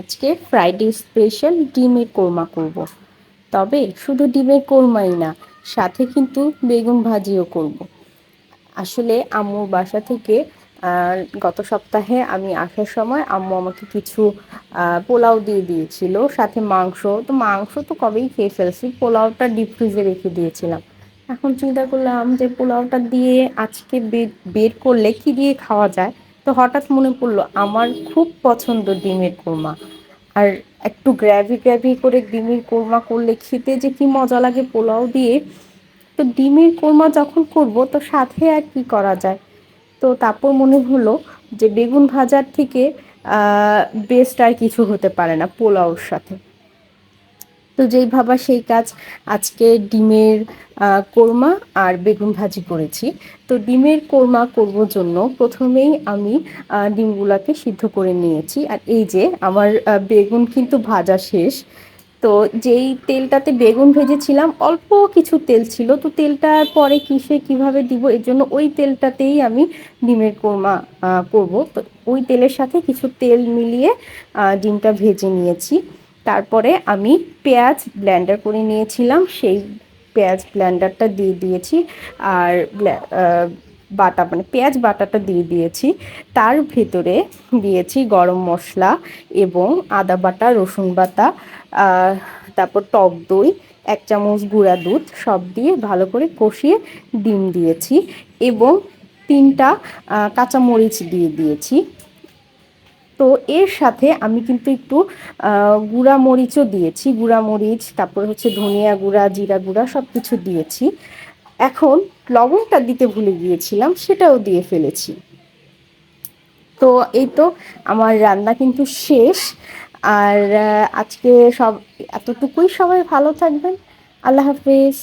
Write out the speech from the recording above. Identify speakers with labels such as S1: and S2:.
S1: আজকে Friday special ডিমের কোরমা করব। তবে শুধু ডিমের কোরমাই না, সাথে কিন্তু বেগুন ভাজিও করব। আসলে আম্মুর বাসা থেকে গত সপ্তাহে আমি আসার সময় আম্মু আমাকে কিছু পোলাও দিয়ে দিয়েছিল, সাথে মাংস। তো মাংস তো কবেই খেয়ে ফেলছি, পোলাওটা ডিপ ফ্রিজে রেখে দিয়েছিলাম। এখন চিন্তা করলাম যে পোলাওটা দিয়ে আজকে বের করলে কি দিয়ে খাওয়া যায়। তো হঠাৎ মনে পড়লো আমার খুব পছন্দ ডিমের কোরমা। আর একটু গ্রেভি গ্রেভি করে ডিমের কোরমা করলে খেতে যে কি মজা লাগে পোলাও দিয়ে। তো ডিমের কোরমা যখন করব তো সাথে আর কি করা যায়। তো তারপর মনে হলো যে বেগুন ভাজার থেকে বেস্ট আর কিছু হতে পারে না পোলাওর সাথে। তো যেই ভাবা সেই কাজ, আজকে ডিমের কোরমা আর বেগুন ভাজি করেছি। তো ডিমের কোরমা করব জন্য প্রথমেই আমি ডিমগুলাকে সিদ্ধ করে নিয়েছি। আর এই যে আমার বেগুন কিন্তু ভাজা শেষ। তো যেই তেলটাতে বেগুন ভেজেছিলাম অল্প কিছু তেল ছিল, তো তেলটা পরে কিভাবে দিব, এর জন্য ওই তেলটাতেই আমি ডিমের কোরমা করব। তো ওই তেলের সাথে কিছু তেল মিলিয়ে ডিমটা ভেজে নিয়েছি। তারপরে আমি পেঁয়াজ ব্লেন্ডার করে নিয়েছিলাম, সেই পেঁয়াজ ব্লেন্ডারটা দিয়ে দিয়েছি। আর বাটা মানে পেঁয়াজ বাটাটা দিয়ে দিয়েছি। তার ভেতরে দিয়েছি গরম মশলা এবং আদা বাটা, রসুন বাটা, তারপর টক দই, 1 চামচ গুঁড়া দুধ, সব দিয়ে ভালো করে কষিয়ে ডিম দিয়েছি এবং 3টা কাঁচামরিচ দিয়ে দিয়েছি। তো এর সাথে আমি কিন্তু একটু গুঁড়া মরিচও দিয়েছি, গুঁড়া মরিচ, তারপর হচ্ছে ধনিয়া গুঁড়া, জিরা গুঁড়া সব কিছু দিয়েছি। এখন লবণটা দিতে ভুলে গিয়েছিলাম, সেটাও দিয়ে ফেলেছি। তো এই তো আমার রান্না কিন্তু শেষ। আর আজকে সব এতটুকুই। সবাই ভালো থাকবেন। আল্লাহ হাফেজ।